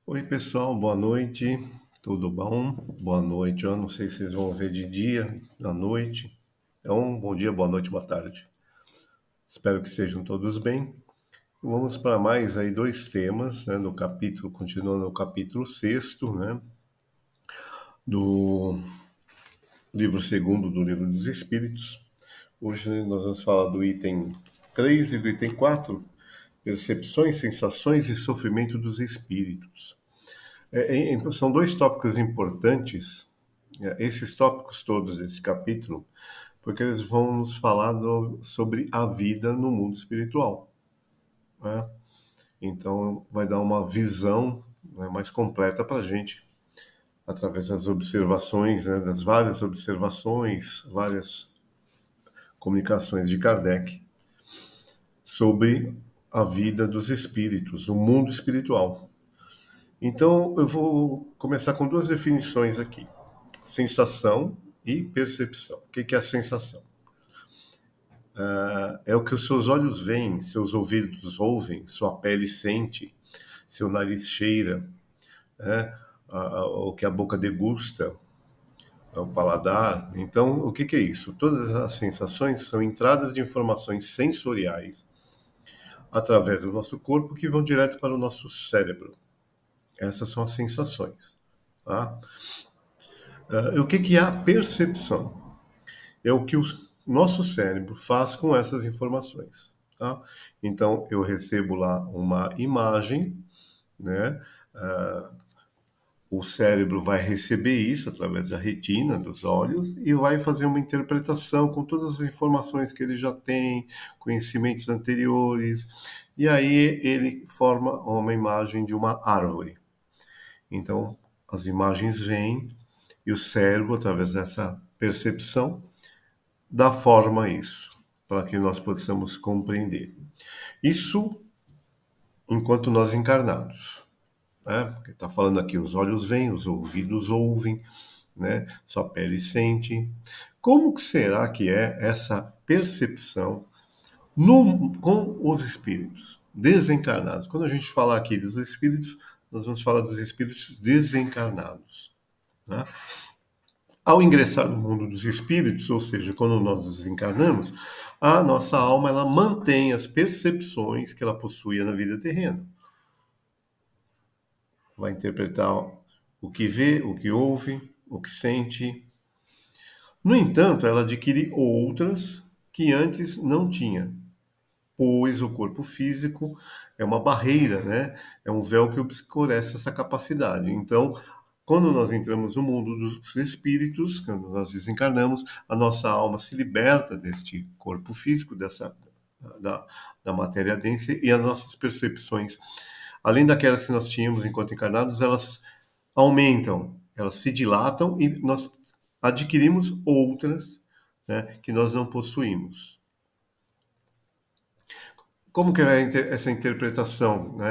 Oi, pessoal, boa noite. Tudo bom? Boa noite. Eu não sei se vocês vão ver de dia, à noite. Então, bom dia, boa noite, boa tarde. Espero que estejam todos bem. Vamos para mais aí dois temas, né, no capítulo, continuando no capítulo sexto, né, do livro segundo do Livro dos Espíritos. Hoje nós vamos falar do item 3 e do item 4, percepções, sensações e sofrimento dos espíritos. São dois tópicos importantes, esses tópicos todos desse capítulo, porque eles vão nos falar sobre a vida no mundo espiritual, né? Então, vai dar uma visão, né, mais completa para a gente, através das observações, né, das várias observações, várias comunicações de Kardec sobre a vida dos espíritos, no mundo espiritual. Então, eu vou começar com duas definições aqui: sensação e percepção. O que é a sensação? É o que os seus olhos veem, seus ouvidos ouvem, sua pele sente, seu nariz cheira, né? O que a boca degusta, o paladar. Então, o que é isso? Todas as sensações são entradas de informações sensoriais através do nosso corpo que vão direto para o nosso cérebro. Essas são as sensações. Tá? O que é a percepção? É o que o nosso cérebro faz com essas informações. Tá? Então, eu recebo lá uma imagem, né? O cérebro vai receber isso através da retina, dos olhos, e vai fazer uma interpretação com todas as informações que ele já tem, conhecimentos anteriores, e aí ele forma uma imagem de uma árvore. Então, as imagens vêm e o cérebro, através dessa percepção, dá forma a isso, para que nós possamos compreender. Isso enquanto nós encarnados, né? Porque está falando aqui, os olhos veem, os ouvidos ouvem, né? Sua pele sente. Como que será que é essa percepção com os espíritos desencarnados? Quando a gente falar aqui dos espíritos, nós vamos falar dos espíritos desencarnados, né? Ao ingressar no mundo dos espíritos, ou seja, quando nós nos desencarnamos, a nossa alma ela mantém as percepções que ela possuía na vida terrena. Vai interpretar o que vê, o que ouve, o que sente. No entanto, ela adquire outras que antes não tinha, pois o corpo físico é uma barreira, né? É um véu que obscurece essa capacidade. Então, quando nós entramos no mundo dos espíritos, quando nós desencarnamos, a nossa alma se liberta deste corpo físico, da, da matéria densa, e as nossas percepções, além daquelas que nós tínhamos enquanto encarnados, elas aumentam, elas se dilatam e nós adquirimos outras, né, que nós não possuímos. Como que é essa interpretação, né?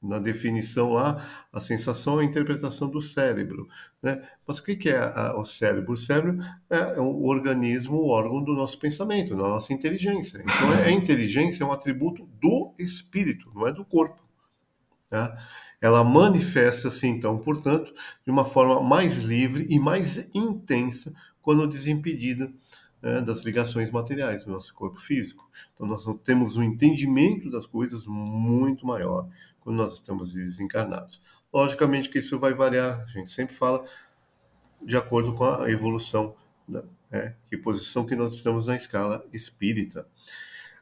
Na definição lá, a sensação é a interpretação do cérebro, né? Mas o que é o cérebro? O cérebro é o organismo, o órgão do nosso pensamento, da nossa inteligência. Então, a inteligência é um atributo do espírito, não é do corpo. Tá? Ela manifesta-se, então, portanto, de uma forma mais livre e mais intensa quando desimpedida, né, das ligações materiais do nosso corpo físico. Então, nós temos um entendimento das coisas muito maior quando nós estamos desencarnados. Logicamente que isso vai variar, a gente sempre fala, de acordo com a evolução, né, que posição que nós estamos na escala espírita.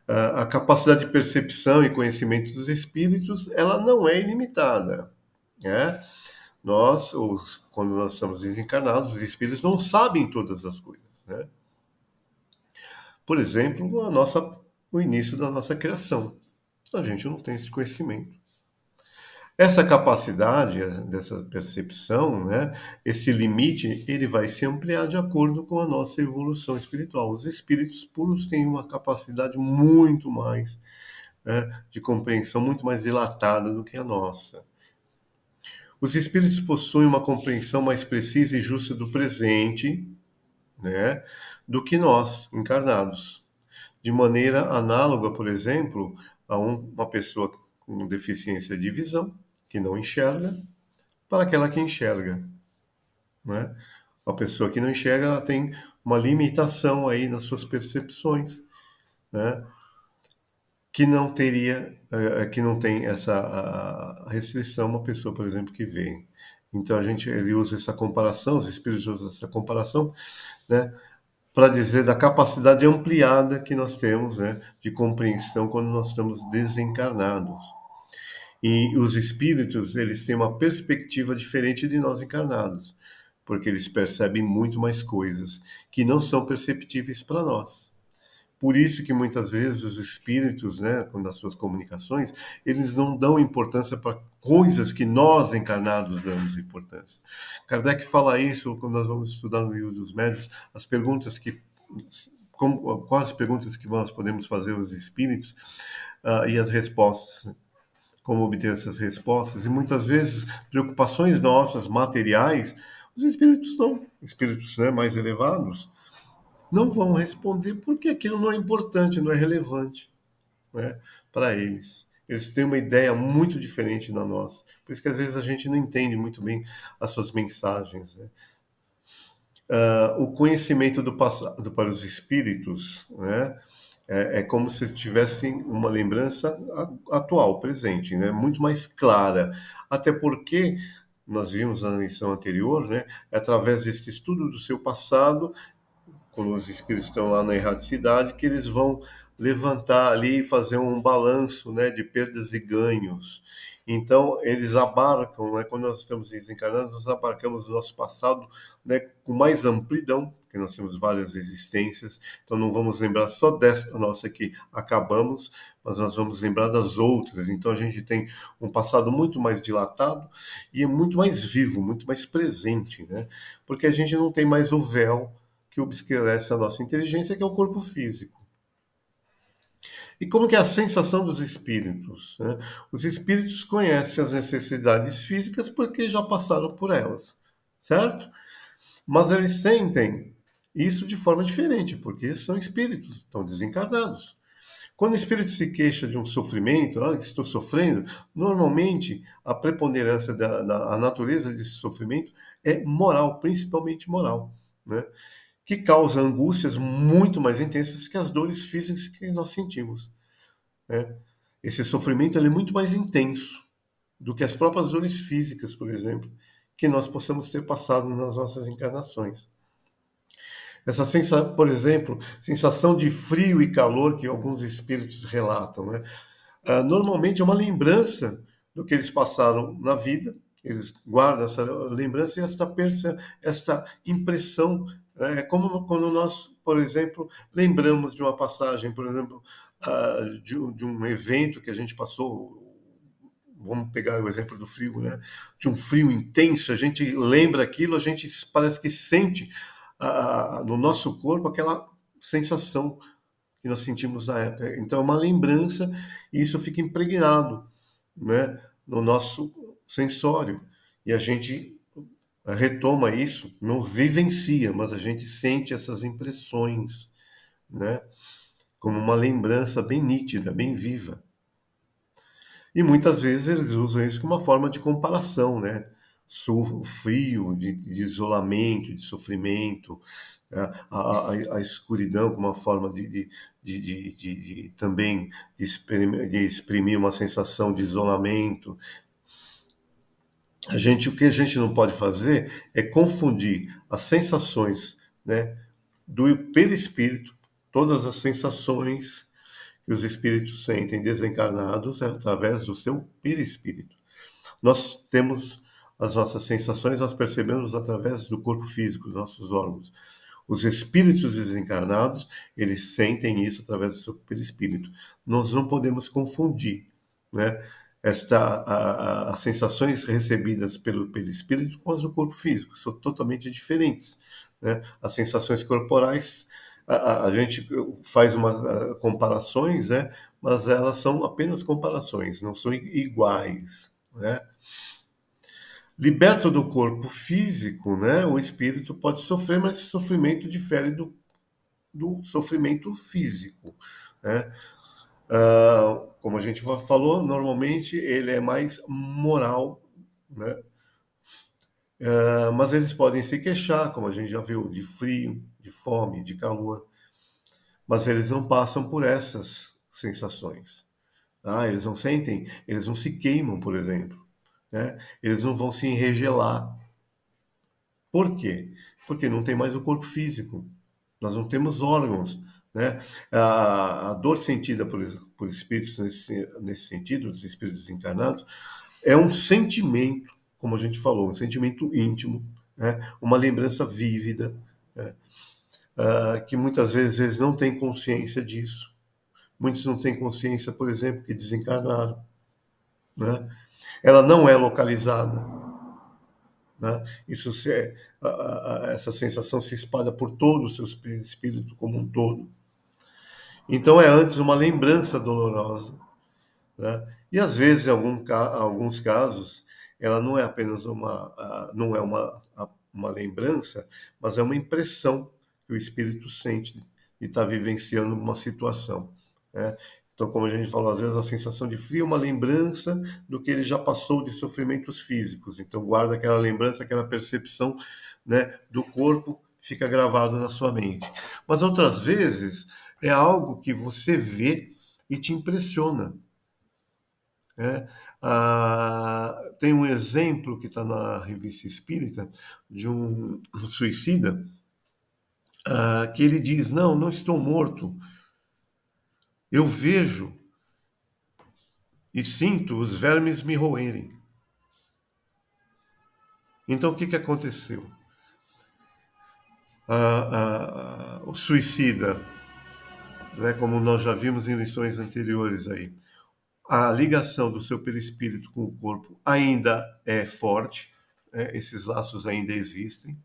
A capacidade de percepção e conhecimento dos espíritos, ela não é ilimitada, né? Quando nós estamos desencarnados, os espíritos não sabem todas as coisas, né? Por exemplo, o início da nossa criação. A gente não tem esse conhecimento. Essa capacidade, dessa percepção, né, esse limite, ele vai se ampliar de acordo com a nossa evolução espiritual. Os espíritos puros têm uma capacidade muito mais, né, de compreensão, muito mais dilatada do que a nossa. Os espíritos possuem uma compreensão mais precisa e justa do presente, né, do que nós, encarnados. De maneira análoga, por exemplo, a uma pessoa com deficiência de visão, que não enxerga para aquela que enxerga, né? A pessoa que não enxerga, ela tem uma limitação aí nas suas percepções, né? Que não teria, que não tem essa restrição uma pessoa, por exemplo, que vê. Então ele usa essa comparação, os espíritos usam essa comparação, né, para dizer da capacidade ampliada que nós temos, né, de compreensão quando nós estamos desencarnados. E os espíritos, eles têm uma perspectiva diferente de nós encarnados, porque eles percebem muito mais coisas que não são perceptíveis para nós. Por isso que muitas vezes os espíritos, né, nas suas comunicações, eles não dão importância para coisas que nós encarnados damos importância. Kardec fala isso quando nós vamos estudar no livro dos médiuns, as perguntas que quais as perguntas que nós podemos fazer aos espíritos, e as respostas, né? Como obter essas respostas, e muitas vezes preocupações nossas, materiais, os espíritos não, espíritos, né, mais elevados, não vão responder porque aquilo não é importante, não é relevante, né, para eles. Eles têm uma ideia muito diferente da nossa. Por isso que às vezes a gente não entende muito bem as suas mensagens, né? O conhecimento do passado para os espíritos, né, é como se tivessem uma lembrança atual, presente, né, muito mais clara. Até porque nós vimos na lição anterior, né, é através desse estudo do seu passado, quando os espíritos estão lá na erradicidade, que eles vão levantar ali e fazer um balanço, né, de perdas e ganhos. Então, eles abarcam, né, quando nós estamos desencarnados, nós abarcamos o nosso passado, né, com mais amplidão, porque nós temos várias existências, então não vamos lembrar só dessa nossa que acabamos, mas nós vamos lembrar das outras. Então, a gente tem um passado muito mais dilatado e é muito mais vivo, muito mais presente, né, porque a gente não tem mais o véu que obscurece a nossa inteligência, que é o corpo físico. E como que é a sensação dos espíritos, né? Os espíritos conhecem as necessidades físicas porque já passaram por elas, certo? Mas eles sentem isso de forma diferente, porque são espíritos, estão desencarnados. Quando o espírito se queixa de um sofrimento, estou sofrendo, normalmente a preponderância da natureza desse sofrimento é moral, principalmente moral, né? Que causa angústias muito mais intensas que as dores físicas que nós sentimos, né? Esse sofrimento ele é muito mais intenso do que as próprias dores físicas, por exemplo, que nós possamos ter passado nas nossas encarnações. Essa sensação, por exemplo, sensação de frio e calor que alguns espíritos relatam, né? Normalmente é uma lembrança do que eles passaram na vida, eles guardam essa lembrança e esta impressão, né? É como quando nós, por exemplo, lembramos de uma passagem, por exemplo, de um evento que a gente passou, vamos pegar o exemplo do frio, né? De um frio intenso, a gente lembra aquilo, a gente parece que sente no nosso corpo aquela sensação que nós sentimos na época. Então, é uma lembrança e isso fica impregnado, né, no nosso sensório. E a gente retoma isso, não vivencia, mas a gente sente essas impressões, né, como uma lembrança bem nítida, bem viva. E muitas vezes eles usam isso como uma forma de comparação, né? Frio, de isolamento, de sofrimento, a escuridão como uma forma também de exprimir uma sensação de isolamento. O que a gente não pode fazer é confundir as sensações, né, do perispírito, todas as sensações que os espíritos sentem desencarnados é através do seu perispírito. Nós temos as nossas sensações, nós percebemos através do corpo físico, dos nossos órgãos. Os espíritos desencarnados, eles sentem isso através do seu perispírito. Nós não podemos confundir, né, as sensações recebidas pelo perispírito com as do corpo físico, são totalmente diferentes, né? As sensações corporais, a gente faz umas comparações, né, mas elas são apenas comparações, não são iguais, né? Liberto do corpo físico, né, o espírito pode sofrer, mas esse sofrimento difere do sofrimento físico, né? como a gente falou, normalmente ele é mais moral, né? Mas eles podem se queixar, como a gente já viu, de frio, de fome, de calor, mas eles não passam por essas sensações. Eles não sentem, eles não se queimam, por exemplo, né? Eles não vão se enregelar. Por quê? Porque não tem mais o corpo físico. Nós não temos órgãos, né? A dor sentida por espíritos nesse sentido, dos espíritos desencarnados, é um sentimento, como a gente falou, um sentimento íntimo, né? Uma lembrança vívida, né? Que muitas vezes eles não têm consciência disso. Muitos não têm consciência, por exemplo, que desencarnaram, né? Ela não é localizada, né? Essa sensação se espalha por todo o seu espírito como um todo. Então é antes uma lembrança dolorosa, né? E às vezes, em alguns casos, ela não é apenas não é uma lembrança, mas é uma impressão que o espírito sente e está vivenciando uma situação, né? Então, como a gente falou, às vezes a sensação de frio é uma lembrança do que ele já passou de sofrimentos físicos. Então, guarda aquela lembrança, aquela percepção, né, do corpo, fica gravado na sua mente. Mas outras vezes é algo que você vê e te impressiona, né? Tem um exemplo que está na Revista Espírita de um suicida, que ele diz: não, não estou morto, eu vejo e sinto os vermes me roerem. Então o que, que aconteceu? O suicida, né, como nós já vimos em lições anteriores aí, a ligação do seu perispírito com o corpo ainda é forte, né? Esses laços ainda existem,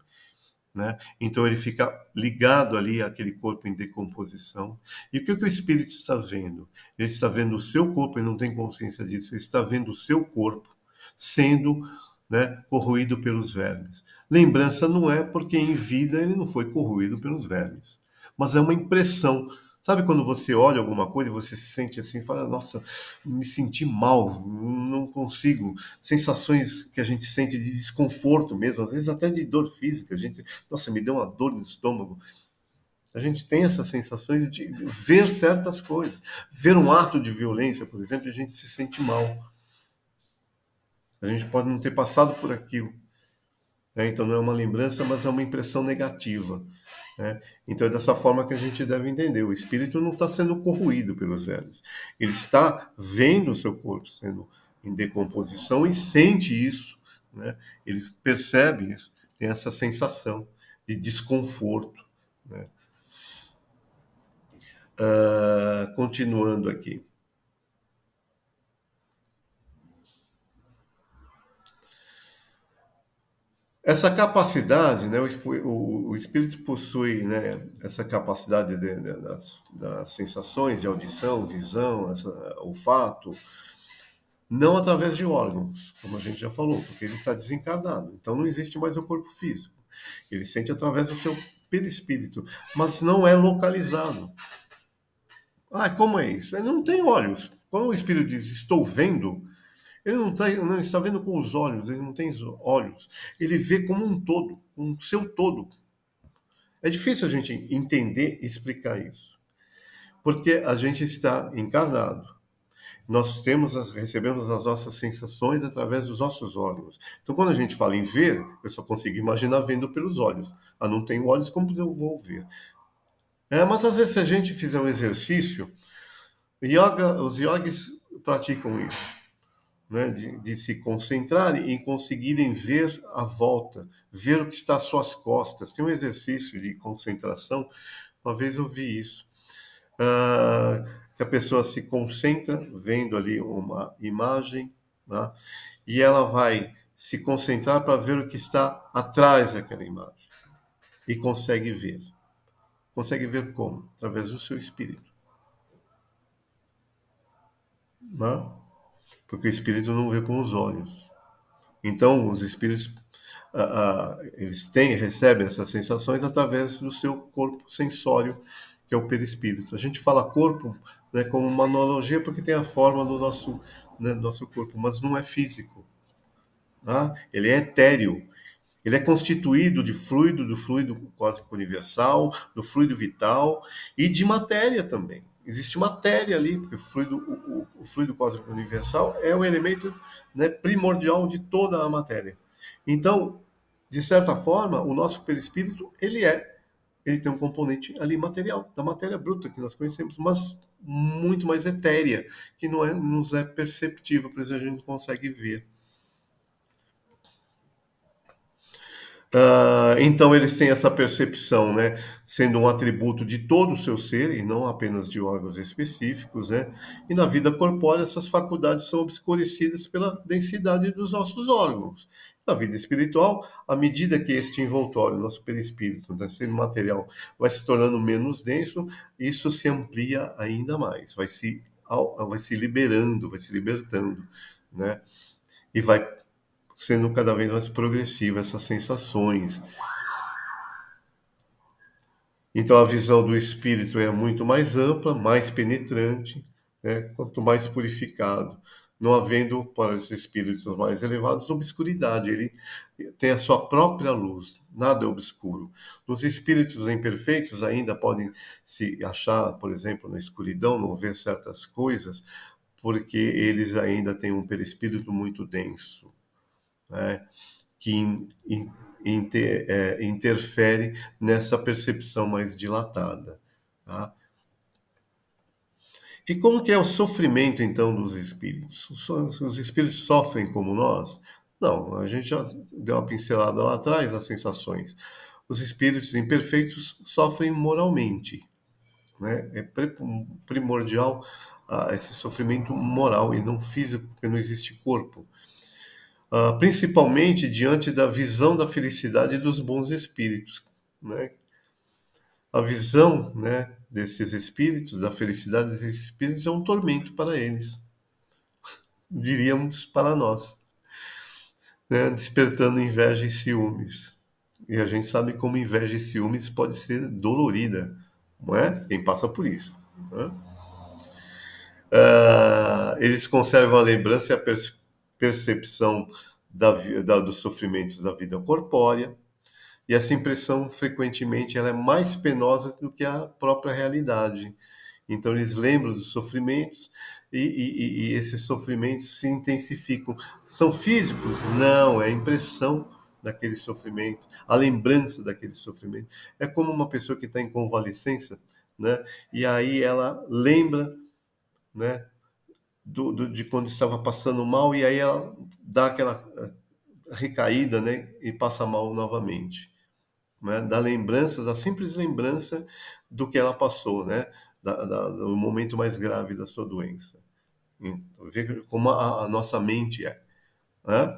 né? Então ele fica ligado ali àquele corpo em decomposição. E o que o espírito está vendo? Ele está vendo o seu corpo, ele não tem consciência disso, ele está vendo o seu corpo sendo, né, corroído pelos vermes. Lembrança não é, porque em vida ele não foi corroído pelos vermes, mas é uma impressão. Sabe quando você olha alguma coisa e você se sente assim, fala: nossa, me senti mal, não consigo. Sensações que a gente sente de desconforto mesmo, às vezes até de dor física. A gente, nossa, me deu uma dor no estômago. A gente tem essas sensações de ver certas coisas. Ver um ato de violência, por exemplo, a gente se sente mal. A gente pode não ter passado por aquilo, né? Então não é uma lembrança, mas é uma impressão negativa, né? Então é dessa forma que a gente deve entender. O espírito não está sendo corroído pelos vermes. Ele está vendo o seu corpo sendo em decomposição e sente isso, né? Ele percebe isso, tem essa sensação de desconforto, né? Continuando aqui. Essa capacidade, né, o espírito possui, né, essa capacidade das sensações de audição, visão, olfato, não através de órgãos, como a gente já falou, porque ele está desencarnado. Então não existe mais o corpo físico. Ele sente através do seu perispírito, mas não é localizado. Como é isso? Ele não tem olhos. Quando o espírito diz estou vendo, ele não está vendo com os olhos, ele não tem olhos. Ele vê como um todo, um seu todo. É difícil a gente entender e explicar isso, porque a gente está encarnado. Nós recebemos as nossas sensações através dos nossos olhos. Então, quando a gente fala em ver, eu só consigo imaginar vendo pelos olhos. Não tenho olhos, como eu vou ver? Mas às vezes, se a gente fizer um exercício, os yogis praticam isso, né, de se concentrarem e conseguirem ver a volta, ver o que está às suas costas. Tem um exercício de concentração, uma vez eu vi isso, que a pessoa se concentra vendo ali uma imagem, né, e ela vai se concentrar para ver o que está atrás daquela imagem e consegue ver. Consegue ver como? Através do seu espírito, né? Porque o espírito não vê com os olhos. Então, os espíritos, eles recebem essas sensações através do seu corpo sensório, que é o perispírito. A gente fala corpo, né, como uma analogia porque tem a forma do nosso, né, do nosso corpo, mas não é físico. Tá? Ele é etéreo. Ele é constituído de fluido, do fluido cósmico universal, do fluido vital e de matéria também. Existe matéria ali, porque o fluido cósmico universal é o elemento, né, primordial de toda a matéria. Então, de certa forma, o nosso perispírito, ele tem um componente ali material, da matéria bruta que nós conhecemos, mas muito mais etérea, que não nos é perceptível, por isso a gente não consegue ver. Então eles têm essa percepção, né, sendo um atributo de todo o seu ser e não apenas de órgãos específicos, né? E na vida corpórea essas faculdades são obscurecidas pela densidade dos nossos órgãos. Na vida espiritual, à medida que este envoltório, nosso perispírito, né, semimaterial, vai se tornando menos denso, isso se amplia ainda mais, vai se liberando, vai se libertando, né? E vai sendo cada vez mais progressiva essas sensações. Então a visão do espírito é muito mais ampla, mais penetrante, né? Quanto mais purificado, não havendo para os espíritos mais elevados obscuridade, ele tem a sua própria luz, nada é obscuro. Os espíritos imperfeitos ainda podem se achar, por exemplo, na escuridão, não ver certas coisas, porque eles ainda têm um perispírito muito denso, né? Que interfere nessa percepção mais dilatada. Tá? E como que é o sofrimento, então, dos espíritos? Os espíritos sofrem como nós? Não, a gente já deu uma pincelada lá atrás das sensações. Os espíritos imperfeitos sofrem moralmente, né? É primordial esse sofrimento moral e não físico, porque não existe corpo. Principalmente diante da visão da felicidade dos bons espíritos, né? A visão, né, desses espíritos, da felicidade desses espíritos é um tormento para eles, diríamos para nós, né? Despertando inveja e ciúmes. E a gente sabe como inveja e ciúmes pode ser dolorida, não é? Quem passa por isso, né? Eles conservam a lembrança e a percepção dos sofrimentos da vida corpórea, e essa impressão, frequentemente, ela é mais penosa do que a própria realidade. Então, eles lembram dos sofrimentos e esses sofrimentos se intensificam. São físicos? Não, é a impressão daquele sofrimento, a lembrança daquele sofrimento. É como uma pessoa que está em convalescença, né? E aí ela lembra, né, de quando estava passando mal, e aí ela dá aquela recaída, né, e passa mal novamente, né, da lembrança, da simples lembrança do que ela passou, né, do momento mais grave da sua doença. Então, vê como a nossa mente é, né?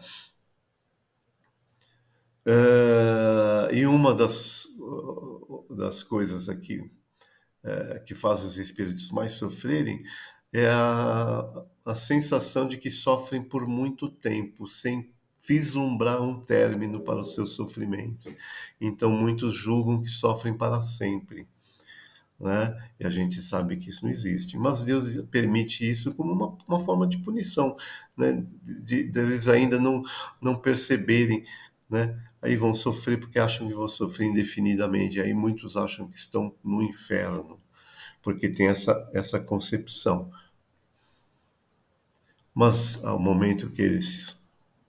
E uma das coisas aqui que faz os espíritos mais sofrerem é a sensação de que sofrem por muito tempo, sem vislumbrar um término para os seus sofrimentos. Então, muitos julgam que sofrem para sempre, né? E a gente sabe que isso não existe. Mas Deus permite isso como uma forma de punição, né? Deles ainda não perceberem, né? Aí vão sofrer porque acham que vão sofrer indefinidamente. Aí muitos acham que estão no inferno, porque tem essa concepção. Mas ao momento que eles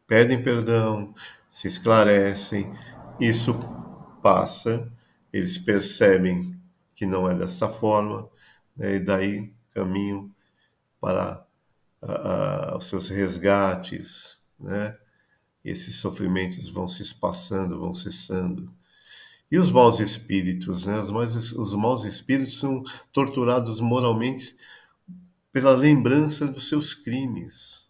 pedem perdão, se esclarecem, isso passa, eles percebem que não é dessa forma, né, e daí caminham para os seus resgates, né? E esses sofrimentos vão se espaçando, vão cessando. E os maus espíritos, né? Os maus espíritos são torturados moralmente pela lembrança dos seus crimes,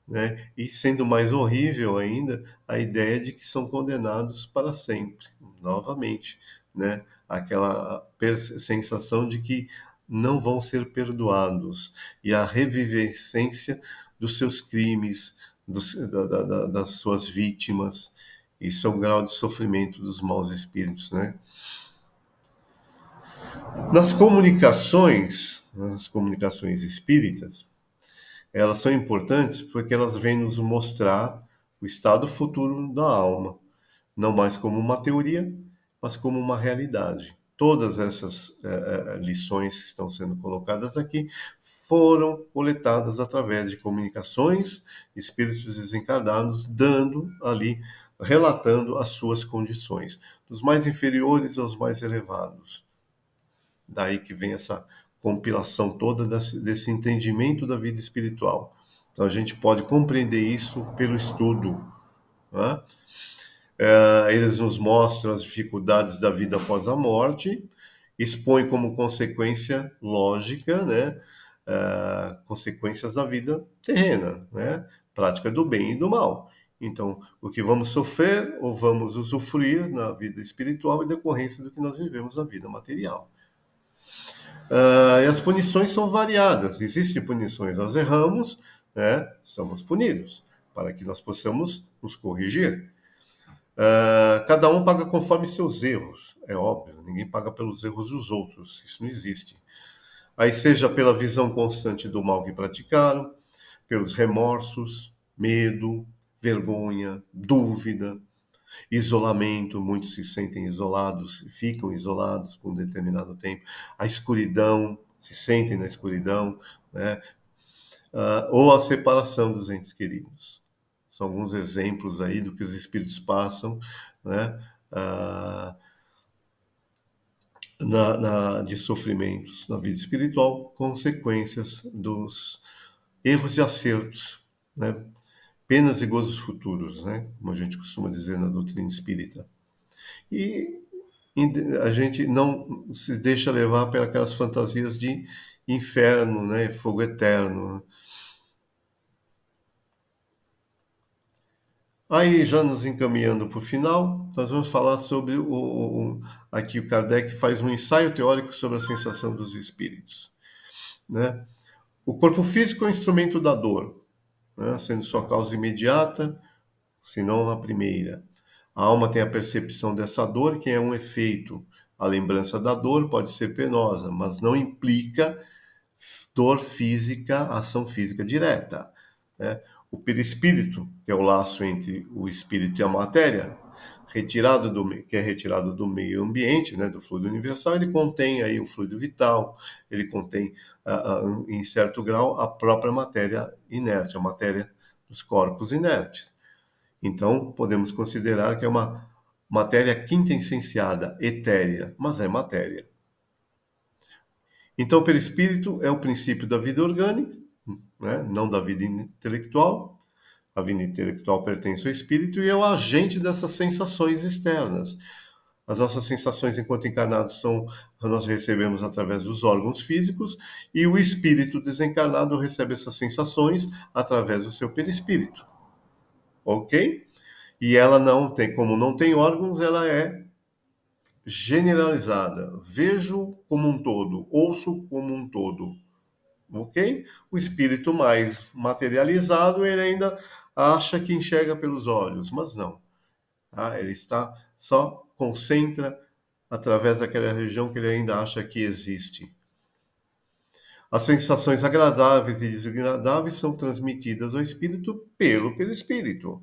né? E sendo mais horrível ainda a ideia de que são condenados para sempre, novamente, né? Aquela sensação de que não vão ser perdoados e a revivescência dos seus crimes, das suas vítimas. Isso é o grau de sofrimento dos maus espíritos, né? Nas comunicações espíritas, elas são importantes porque elas vêm nos mostrar o estado futuro da alma, não mais como uma teoria, mas como uma realidade. Todas essas lições que estão sendo colocadas aqui foram coletadas através de comunicações, espíritos desencarnados, dando ali, relatando as suas condições, dos mais inferiores aos mais elevados. Daí que vem essa compilação toda desse entendimento da vida espiritual. Então a gente pode compreender isso pelo estudo, né? Eles nos mostram as dificuldades da vida após a morte, expõem como consequência lógica, né, consequências da vida terrena, né, prática do bem e do mal. Então, o que vamos sofrer ou vamos usufruir na vida espiritual é decorrência do que nós vivemos na vida material. E as punições são variadas. Existem punições, nós erramos, né, somos punidos, para que nós possamos nos corrigir. Cada um paga conforme seus erros, é óbvio, ninguém paga pelos erros dos outros, isso não existe. Aí seja pela visão constante do mal que praticaram, pelos remorsos, medo, vergonha, dúvida, isolamento, muitos se sentem isolados, ficam isolados por um determinado tempo, a escuridão, se sentem na escuridão, né? Ou a separação dos entes queridos. São alguns exemplos aí do que os espíritos passam, né? De sofrimentos na vida espiritual, consequências dos erros e acertos, né? Penas e gozos futuros, né? Como a gente costuma dizer na doutrina espírita. E a gente não se deixa levar pelas fantasias de inferno, né? Fogo eterno. Aí, já nos encaminhando para o final, nós vamos falar sobre aqui o Kardec faz um ensaio teórico sobre a sensação dos espíritos, né? O corpo físico é um instrumento da dor, né? Sendo sua causa imediata, se não a primeira. A alma tem a percepção dessa dor, que é um efeito. A lembrança da dor pode ser penosa, mas não implica dor física, ação física direta, né? O perispírito, que é o laço entre o espírito e a matéria, que é retirado do meio ambiente, né, do fluido universal, ele contém aí o fluido vital, ele contém, em certo grau, a própria matéria inerte, a matéria dos corpos inertes. Então, podemos considerar que é uma matéria quintessenciada, etérea, mas é matéria. Então, o perispírito é o princípio da vida orgânica, né? Não da vida intelectual. A vida intelectual pertence ao espírito e é o agente dessas sensações externas. As nossas sensações enquanto encarnados nós recebemos através dos órgãos físicos e o espírito desencarnado recebe essas sensações através do seu perispírito. Ok? E ela não tem, como não tem órgãos, ela é generalizada. Vejo como um todo, ouço como um todo. Ok? O espírito mais materializado, ele ainda acha que enxerga pelos olhos, mas não. Ele só concentra através daquela região que ele ainda acha que existe. As sensações agradáveis e desagradáveis são transmitidas ao espírito pelo perispírito.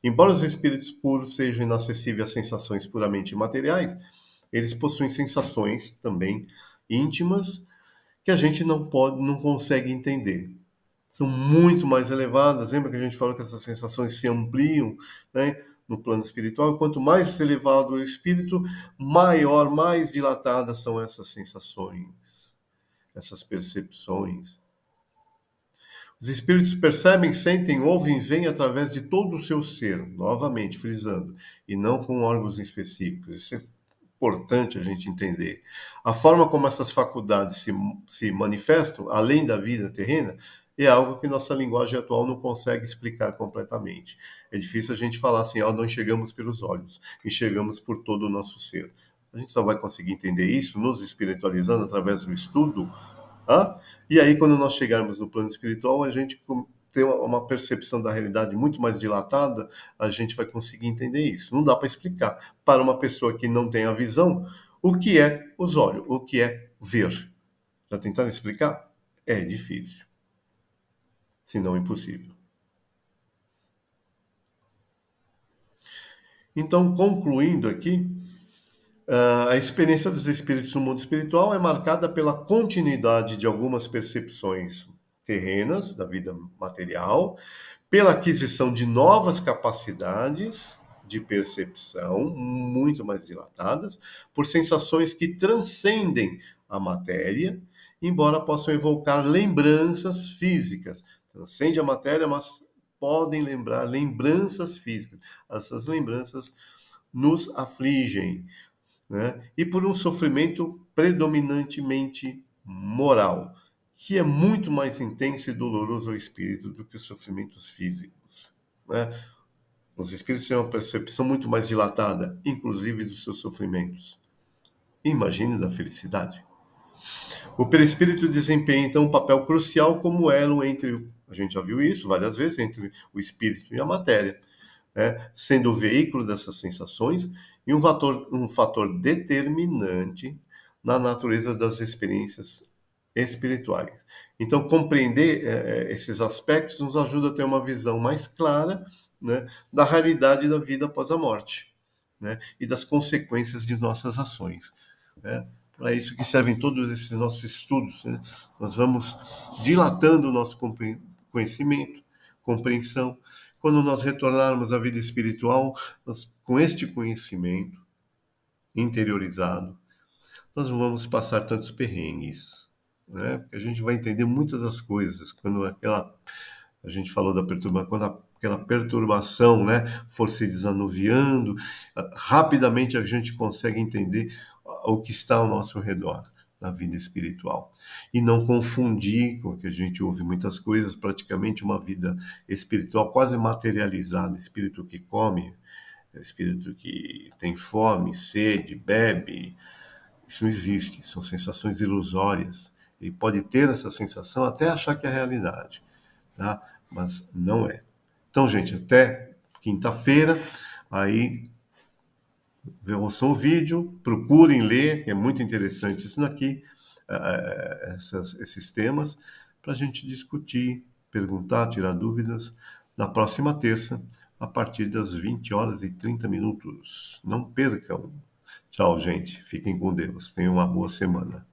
Embora os espíritos puros sejam inacessíveis às sensações puramente materiais, eles possuem sensações também íntimas que a gente não consegue entender. São muito mais elevadas. Lembra que a gente falou que essas sensações se ampliam, né, no plano espiritual? Quanto mais elevado é o espírito, maior, mais dilatadas são essas sensações, essas percepções. Os espíritos percebem, sentem, ouvem, veem através de todo o seu ser, novamente frisando, e não com órgãos específicos. Isso é importante a gente entender. A forma como essas faculdades se manifestam, além da vida terrena, é algo que nossa linguagem atual não consegue explicar completamente. É difícil a gente falar assim, não enxergamos pelos olhos, enxergamos por todo o nosso ser. A gente só vai conseguir entender isso nos espiritualizando através do estudo. E aí, quando nós chegarmos no plano espiritual, a gente tem uma percepção da realidade muito mais dilatada, a gente vai conseguir entender isso. Não dá para explicar. Para uma pessoa que não tem a visão, O que é os olhos? O que é ver? Já tentaram explicar? É difícil, se não impossível. Então, concluindo aqui, a experiência dos espíritos no mundo espiritual é marcada pela continuidade de algumas percepções terrenas da vida material, pela aquisição de novas capacidades de percepção, muito mais dilatadas, por sensações que transcendem a matéria, embora possam evocar lembranças físicas. Transcende a matéria, mas podem lembrar lembranças físicas. Essas lembranças nos afligem, né? E por um sofrimento predominantemente moral, que é muito mais intenso e doloroso ao espírito do que os sofrimentos físicos, né? Os espíritos têm uma percepção muito mais dilatada, inclusive dos seus sofrimentos. Imagine da felicidade. O perispírito desempenha então um papel crucial como elo entre, a gente já viu isso várias vezes, entre o espírito e a matéria, né? Sendo o veículo dessas sensações e um fator determinante na natureza das experiências espirituais. Então, compreender esses aspectos nos ajuda a ter uma visão mais clara, né, da realidade da vida após a morte, né, e das consequências de nossas ações, né? Para isso que servem todos esses nossos estudos, né? Nós vamos dilatando o nosso conhecimento, compreensão. Quando nós retornarmos à vida espiritual, com este conhecimento interiorizado, nós não vamos passar tantos perrengues, né? Porque a gente vai entender muitas das coisas. Quando a gente falou da perturbação, quando aquela perturbação, né, for se desanuviando, rapidamente a gente consegue entender o que está ao nosso redor na vida espiritual. E não confundir com o que a gente ouve muitas coisas, praticamente uma vida espiritual quase materializada, espírito que come, espírito que tem fome, sede, bebe. Isso não existe, são sensações ilusórias. Ele pode ter essa sensação até achar que é realidade, tá? Mas não é. Então, gente, até quinta-feira, aí ouçam o vídeo, procurem ler, é muito interessante isso daqui, esses temas, para a gente discutir, perguntar, tirar dúvidas na próxima terça, a partir das 20 horas e 30 minutos. Não percam. Tchau, gente. Fiquem com Deus. Tenham uma boa semana.